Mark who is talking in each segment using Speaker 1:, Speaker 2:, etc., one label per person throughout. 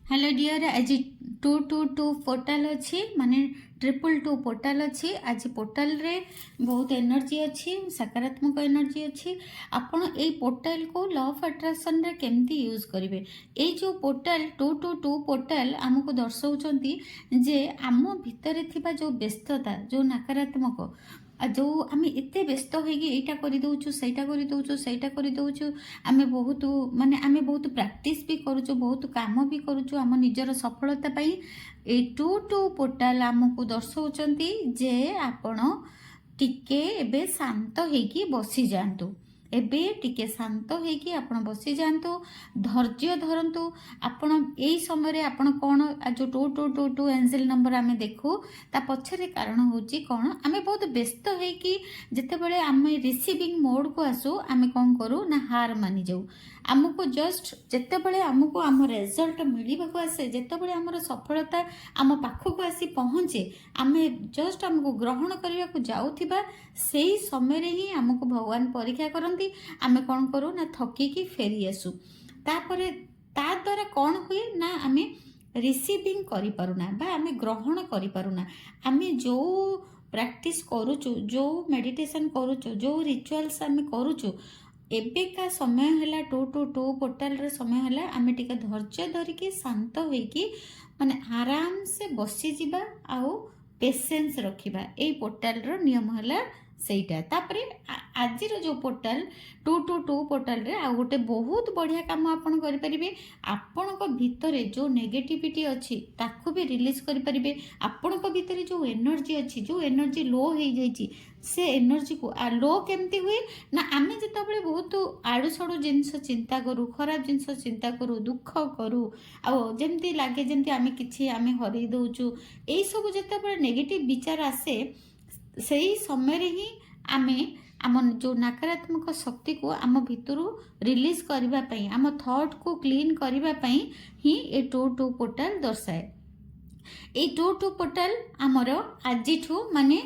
Speaker 1: Hello dear आज 222 portal अच्छी माने 222 पोर्टाल अच्छी आज पोर्टाल रे बहुत एनर्जी अच्छी सकारात्मक एनर्जी अच्छी आपण ए पोर्टाल को लॉ ऑफ अट्रैक्शन रे केमती यूज करिवे ए जो पोर्टाल 222 पोर्टाल हमको दर्शाउछंती जे आम भितरे थिबा जो व्यस्तता जो नकारात्मक जो आम एत व्यस्त होईटा करदे सहीटा करदे आम बहुत माने आम बहुत प्रैक्टिस भी करुचु बहुत काम भी करुचु आम निजर सफलता पाई ए 22 पोर्टाल आमको दर्शाउछंती जे आपण टिके एबे शांत होइकी बसी जांतु एबे टिके शांत होइकी आपण बसी जांतु धैर्य धरंतु आपण एई समय रे आपण कोन जो 2222 एंजल नंबर आमे देखु ता पछरे कारण होची कोन आमे बहुत व्यस्त होइकी जते बेले आमे रिसीविंग मोड को आसु आमे कोन करू ना हार मानि जाऊ आमको जस्ट जते बेले आमको आम रिजल्ट मिलिबा को आसे जते बेले हमर सफलता आम पाखो को आसी पहुंचे आमे जस्ट आमको ग्रहण करिया को जाउथिबा सेही समय रे ही आमको भगवान परीक्षा करंती आमे कोन करू ना थकी की फेरी आसु तापरे ता द्वारा कोन हुए ना आमे रिसीविंग करि पारुना बा आमे ग्रहण करि पारुना आमे जो प्रैक्टिस करूचु जो मेडिटेशन करूचु जो रिचुअल्स आमे करूचु एबेका समय है 222 पोर्टाल रे समय है आमे टिके धैर्य धरिकी शांत होइकी माने आराम से बसी जिबा आउ पेशेंस रखिबा ए पोर्टाल रो नियम है सेटा तापरे आज जो पोर्टाल 222 पोर्टाल रे आ गोटे बहुत बढ़िया काम आपण करि परिबे आपण को भितरे जो नेगेटिविटी अछि ताकू भी रिलीज करि परिबे आपण को भितरे जो एनर्जी लो हो जाइछि से एनर्जी को आ लो केमती हुए ना आमे जेतबेले बहुत आड़ू सड़ू जिनस चिंता करू खराब जिनस चिंता करू दुख करू आ जेमती लागे जेमती आमे किछि आमे हरई दउचु एई सब जेतबेले नेगेटिव विचार आसे सही समय रे ही आमे आम जो नकारात्मक शक्ति को आम भितर रिलीज करबा पई आम थॉट को क्लीन करबा पई ही ए 22 पोर्टाल दर्शाए ए 22 पोर्टाल आमर आजिठू माने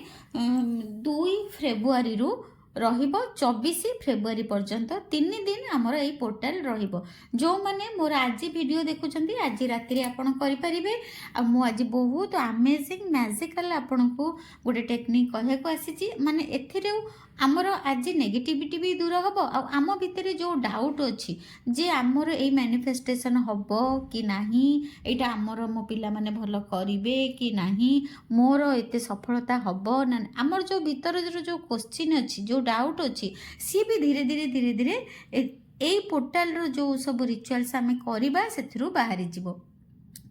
Speaker 1: 2 फेब्रुआरी रु रहिबो 24 फेब्रुआरी पर्यंत 3 दिन आमर ए पोर्टाल रहिबो जो माने मोर आज वीडियो देखुचंती आज राति रे आपण करि परिबे आ मु आज बहुत अमेजिंग मैजिकल आपण को गोटे टेक्निक कहे को आसीची माने एथिरे आमर आज नेगेटिविटी भी दूर हबो आ आम भितरे जो डाउट अछि जे आमर ए मैनिफेस्टेशन हबो कि नाही एटा आमर मो पिला माने भलो करिवे कि नाही मोर एते सफलता हबो ना आमर जो भीतर जो क्वेश्चन अछि जो डाउट अछि सी भी धीरे धीरे ए पोर्टाल रो जो सब रिचुअल्स आमे करिबा सेथिरु बाहरी जिवो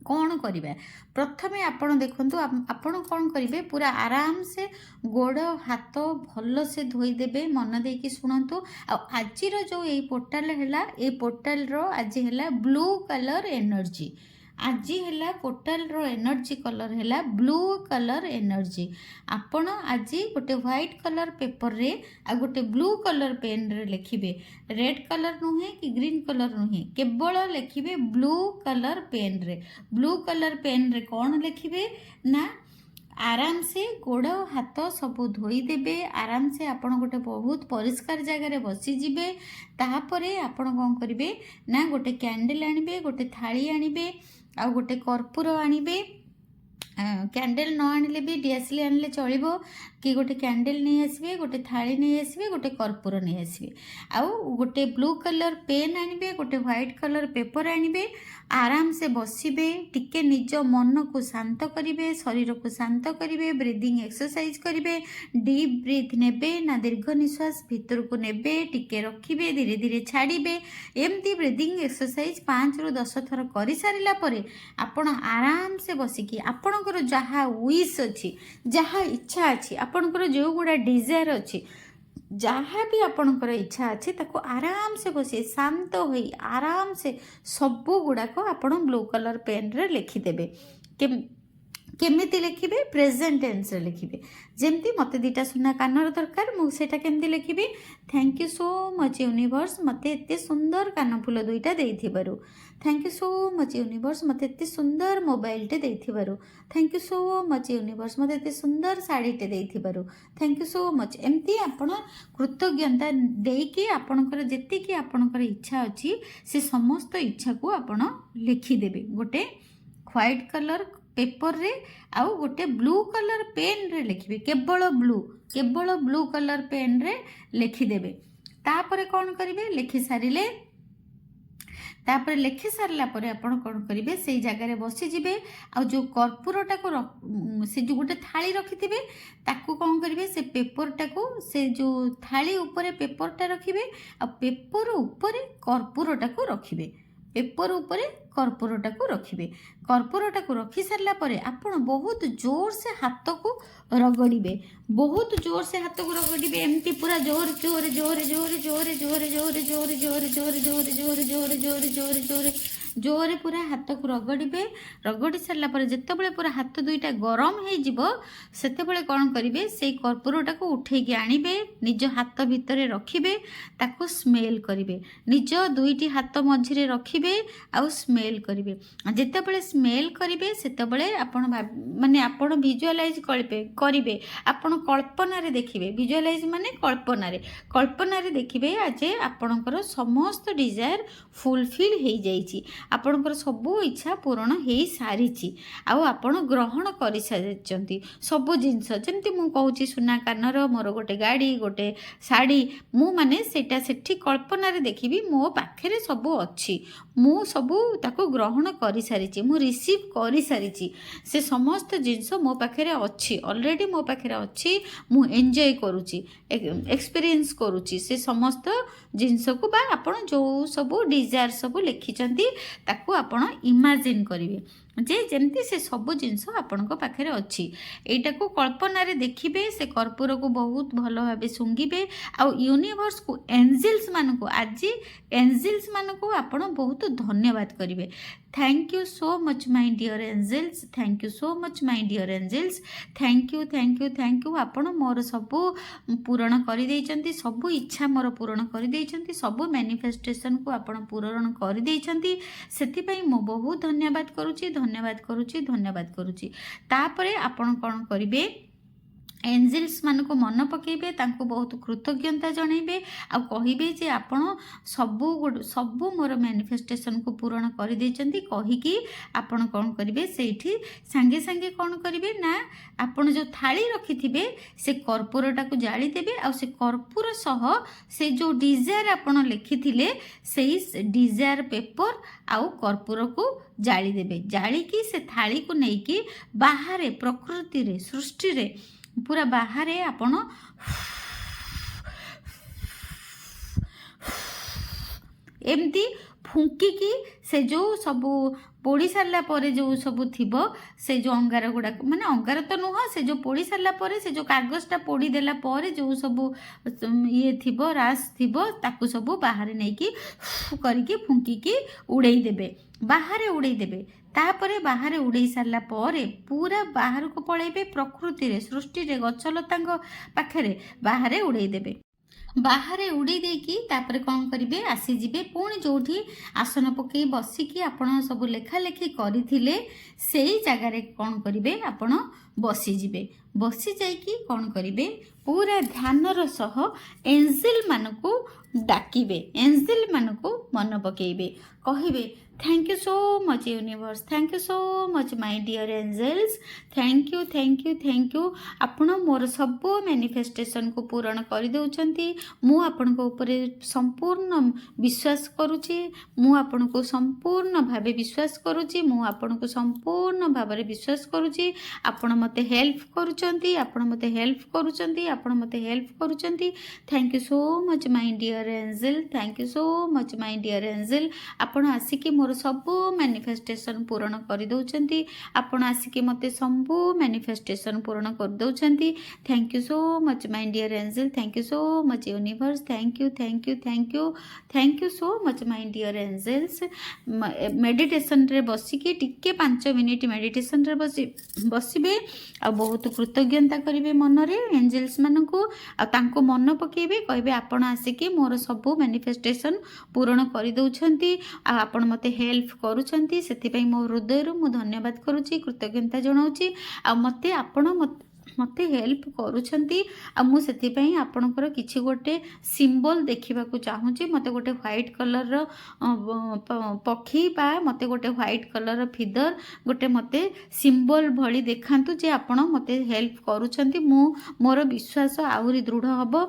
Speaker 1: कौन करिबा प्रथमे आपण देखंतु आपण कौन करिवे पूरा आराम से गोड़ हाथ भल से धोई देबे मन देकी सुनंतु आज जो ए पोर्टाल हैला ए पोर्टाल रो आज हैला ब्लू कलर एनर्जी आज है पोर्टाल रो एनर्जी कलर है ब्लू कलर एनर्जी आपण आज गोटे व्हाइट कलर पेपर रे आ गोटे ब्लू कलर पेन रे लिखिबे रेड कलर नुहे कि ग्रीन कलर नुहे केवल लिखिबे ब्लू कलर पेन रे कौन लिखिबे ना आराम से गोड़ हाथ सब धोई देबे आराम से आपण गोटे बहुत परिष्कार जगह रे बसी जिबे तापरे आपण कोन करिवे ना गोटे कैंडल आनिबे गोटे थाली आनिबे आ गोटे कर्पूर आनिबे कैंडल न आनिले भी डीएसएल आनिले चलिबो कि गोटे कैंडल नहीं आसबे गोटे थाली नहीं आसबे गोटे कर्पूर नहीं आसबे आउ गोटे ब्लू कलर पेन आनिबे गोटे व्हाइट कलर पेपर आनिबे आराम से बसिबे टिके निज मन को शांत करिवे शरीर को शांत करिवे ब्रीदिंग एक्सरसाइज करिवे डीप ब्रीथ नेबे ना दीर्घ निश्वास भीतर को नेबे टिके रखिबे धीरे धीरे छाड़िबे एमती ब्रीदिंग एक्सरसाइज 5 रु 10 थर करि सारिला परे आपण आराम से बसिकी आपणकर जहा विश अछि जहा इच्छा अछि आपणकर जो गुडा डिजायर अछि जहाँ भी आपणकर इच्छा अच्छे ताको आराम से बसी शांत होई आराम से सबू गुड़ाक आपण ब्लू कलर पेन रे लिखिदेवे केमिति लिखिबे प्रेजेंट टेंस रे लिखिबे जेमती मते दीटा सुना कानर दरकार मु सेटा केमती लिखिबे thank you so much universe मते एते सुंदर कान फूल दुईटा देइथिबारु thank you so much universe मत एत सुंदर मोबाइलटे देथिबारु thank you so much universe मत एत सुंदर शाढ़ीटे देथिबारु थैंक यू सो मच एमती आपण कृतज्ञता देकी आपणकर जेतिकी आपणकर इच्छा अछि से समस्त इच्छा को आपण लिखिदेबे गोटे व्हाइट कलर पेपर रे आउ गोटे ब्लू कलर पेन रे लिखिबे केवल ब्लू कलर पेन रे लिखिदेबे तापर कौन करिवे लिखि सारिले तापर लिखि सारला परे आपण कौन करिवे से जगह बसी जिबे आ जो कर्पूरटा को से जो गोटे थाली रखिथिबे ताकू कौन करिवे से पेपरटा को से जो थाली ऊपर पेपरटा रखिबे आ पेपर ऊपर कर्पूरटा को रखिबे पेपर ऊपर कर्पूरटा को रखिबे कर्पूरटा को रखी सारला परे आपण बहुत जोर से हाथ को रगड़िबे बहुत जोर से हाथ को रगड़िबे एमती पूरा जोर जोर जोर जोर जोर जोर जोर जोर जोर जोर जोर जोर जोर जोर जोर जोर जोरे पूरा हाथ को रगड़िबे रगड़ी सारला परे जेतेबेले पूरा हाथ दुईटा गरम हो जिवो सेतेबेले कौन करिवे से कर्पूरटा को उठेकी आनिबे निज हाथ भितरे रखिबे ताको स्मेल करिवे निज दुईटी हाथ मझिरे रखिबे आउ स्मेल करिवे जेतेबेले स्मेल करिवे सेतेबेले आपण माने आपण विजुअलाइज करिवे आपण कल्पना रे देखिबे विजुअलाइज माने कल्पना रे देखिबे जे आपणकर समस्त डिजायर फुलफिल हो जाइछि आपणकर सबू इच्छा पूरण हो सारी आउ आपण ग्रहण कर सारी सबू जिनस जमती मु कहूँ सुना कानर मोर गोटे गाड़ी गोटे शाढ़ी मु माने सेटा सेठी कल्पना रे देखिबी मो पाखे सबू अच्छी मु सबू ताको ग्रहण कर सारी मु रिसीव कर सारी से समस्त जिनस मो पाखे अच्छी ऑलरेडी मो पाखे अच्छी मु एंजॉय करुच्ची एक्सपीरियंस करुच्ची से समस्त जिनस को बा आपण जो सबू डिजायर सबू लिखिचंती ताकू आपण इमेजिन करिवे जे जेमती से सब जिनस आपण पाखे अच्छी एटा को कल्पना रे देखिबे से कर्पूर को बहुत भल भाव सुंघिबे आउ यूनिवर्स को एंजेल्स मान को आज एंजेल्स मान को आपण बहुत धन्यवाद करिवे thank you so much my dear angels thank you so much my dear angels thank you thank you thank you आपण मोर सबू पूरण कर देइचंती सबू इच्छा मोर पूरण कर देइचंती सबू मैनिफेस्टेशन को आपण पूरण कर देइचंती सेति पई मो बहुत धन्यवाद करुची तापरे आपण कोन करिवे एंजेल्स मान को मन पकेबे तांको बहुत कृतज्ञता जणाइबे आ कहिबे जे आपण सबू मोर मैनिफेस्टेशन को पूर्ण कर देइचंती कहिकी आपण कोन करिवे सेठी संगे संगे कोन करिवे ना आपण जो थाली रखिथिबे से कर्पूरटा को जाली देबे आ से कर्पूर सह से जो डिजायर आपण लिखिथिले सेही डिजायर पेपर आउ कर्पूर को जाली देबे जाली की से थाली को नेकी बाहर प्रकृति रे सृष्टि रे पूरा बाहर आपण एमती फुंकिकी से जो सबू पोड़ी सारा पर जो सबू थिबो से जो अंगार गुड़ा माने अंगार तो नुह से जो पोड़ी सारा पर से जो कागजटा पोड़ी देला पर जो सबू ये थिबो रास थिबो ताकू सबू बाहर नहीं कि करके फुंकिकी उड़ेई देबे बाहर उड़ेई देबे तापरे बाहर उड़े सारा पर पूरा बाहर को पलैबे प्रकृति रे सृष्टि रे गछलता पाखरे बाहर उड़े देबे बाहर उड़ी देकी तापरे कौन करिवे आसी जिबे पुणी जोठी आसन पकई बसिकी आपण सब लेखा लेखी करिथिले सेही जगह रे कौन करिवे आपण बसी जिबे बसी जाइकी कौन करिवे पूरा ध्यानर सह एंजेल मानकू डाकिबे एंजेल मानकू मन पकेइबे कहिबे thank you so much universe thank you so much my dear angels thank you thank you thank you आपण मोर सब मैनिफेस्टेशन को पूर्ण कर दउचंती मु आपण को ऊपर संपूर्ण विश्वास करूची मु आपण को संपूर्ण भावे विश्वास करूची मु आपण को संपूर्ण भावे विश्वास करूची आपण मते हेल्प करूचंती आपण मते हेल्प करूचंती आपण मते हेल्प करूचंती thank you so much my dear angel thank you so much my dear angel आपण आसिकी मोर सबू मैनिफेस्टेशन पूर्ण कर दउचंती आपण आसिकी मते सबू मैनिफेस्टेशन पूर्ण कर दउचंती thank you so much my dear angel thank you so much universe thank you thank you thank you thank you so much my dear angels meditation रे बसिकी टिके 5 मिनिट मेडिटेशन रे बसिबे आ बहुत कृत कृतज्ञता करेंगे मनरे एंजेल्स मानू आंको मन पकेबे कहबे आपण आसिकी मोर सबू मैनिफेस्टेशन पूरण कर दौरान आपण मते हेल्प करूछंती सेति मो हृदय मु धन्यवाद करुच्ची कृतज्ञता जनाऊँगी आ मते आपण मते हेल्प करूछंती आ मु सेति पई आपणकर किछि गोटे सिंबल देखिबा को चाहूँगी मते गोटे व्हाइट कलर रो पक्षी बा मते गोटे व्हाइट कलर रो फिदर गोटे मते सिंबल भली देखांतु जे आपण मते हेल्प करूछंती मु मोर विश्वास आहुरी दृढ़ हबो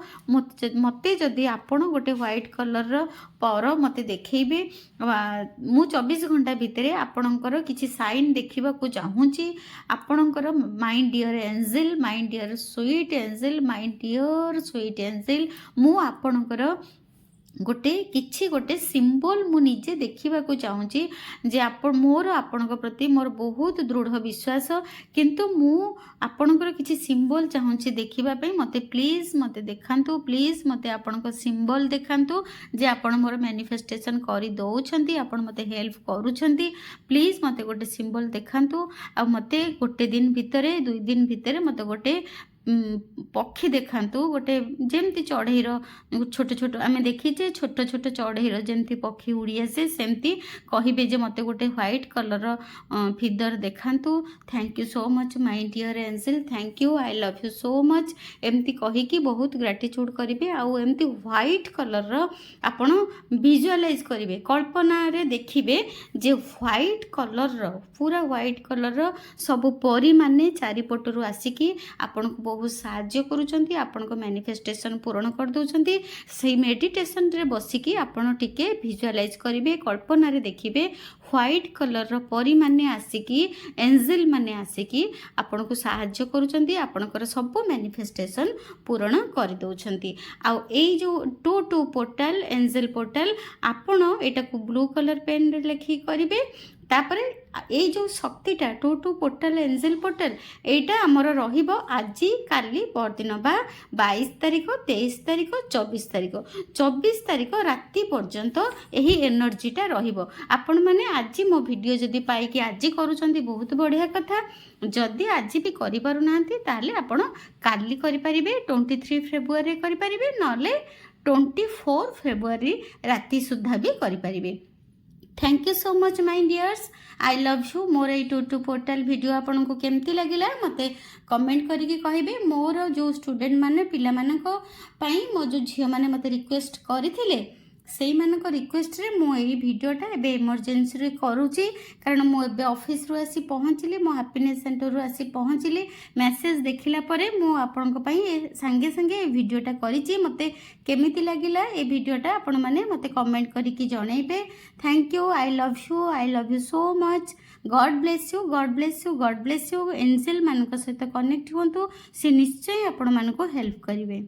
Speaker 1: मते जदि आपण गोटे व्हाइट कलर रो पर मते देखैबे मु 24 घंटा भितरे आपणकर किछि साइन देखिबा को चाहूँगी आपणकर my dear angel my dear sweet angel my dear sweet angel मु आपणकर गोटे किछि गोटे सिंबल मु निजे देखिबा को चाहूँगी जे आपण मोर आपणक प्रति मोर बहुत दृढ़ विश्वास किंतु मु आपणकर किछि सिंबल चाहूँगी देखिबा पई मते प्लीज मते देखांतु प्लीज मते आपणक सिंबल देखांतु जे आपण मोर मैनिफेस्टेशन करि दउछंती आपण मते हेल्प करूछंती प्लीज मते गोटे सिंबल देखांतु आ मते गोटे दिन भितरे 2 दिन भितरे मते गोटे पक्षी देखांतु गोटे जेमती चढ़ईर छोट छोट आम देखीचे छोट छोट चढ़ईर जमती पक्षी उड़ी आसे सेमती कहिबे जे मते गोटे व्हाइट कलर फिदर देखांतु thank you so much my dear angel thank you I love you so much एमती कहिकी बहुत ग्रेटिट्यूड करेंगे आउ एमती व्हाइट कलर आपण विजुअलाइज करेंगे कल्पना रे देखिबे जे व्हाइट कलर पूरा व्हाइट कलर सब परी माने चारिपटरू आसिकी आपण को बहुत साहाय्य करूछंती आपनको मैनिफेस्टेशन पूर्ण कर दउछंती सही मेडिटेशन रे बसिकी आपण टिके विजुअलाइज करिवे कल्पना रे देखिबे व्हाइट कलर रो परी माने आसिकी एंजल माने आसिकी आपनको साहाय्य करूछंती आपनकर सब मैनिफेस्टेशन पूर्ण कर दउछंती आ एई जो 22 पोर्टल एंजल पोर्टल आपण एटा को ब्लू कलर पेन रे लिखि करिवे तापरे ये जो शक्तिटा 22 पोर्टल एंजल पोर्टल एटा आमर रहिबो आजी काली परदिन बा 22 तारिख 23 तारिख 24 तारिख राति पर्यंत यही एनर्जीटा रहिबो आपण माने आजी मो वीडियो जदी पाई कि आजी करूछंती बहुत बढ़िया कथा जदि आजी भी करि पारु नांती ताले आपण काली करि परिबे 23 फेब्रुआरी करि परिबे नले 24 फेब्रुआरी राति सुद्धा भी करि परिबे thank you so much my dears I love you मोर ये 22 पोर्टल वीडियो आपन को केमती लगिला मते कमेंट करके कहिबे मोर जो स्टूडेंट माने पिला मानक पई मो जो झियो माने मते रिक्वेस्ट करथिले सेई मानक रिक्वेस्ट रे मो एई वीडियोटा एबे इमरजेंसी रे करूची कारण मो एबे ऑफिस रु आसी पहुँचली मो हैप्पीनेस सेंटर रु आसी पहुँचली मेसेज देखिला परे मो आपन को पई संगे संगे वीडियोटा करिची मते केमिति लागिला ए वीडियोटा आपण माने मते कमेंट करिकि जणैबे thank you I love you so much God bless you God bless you God bless you angel मानक सहित कनेक्ट हुंतु से निश्चय आपण मानको हेल्प करिवे।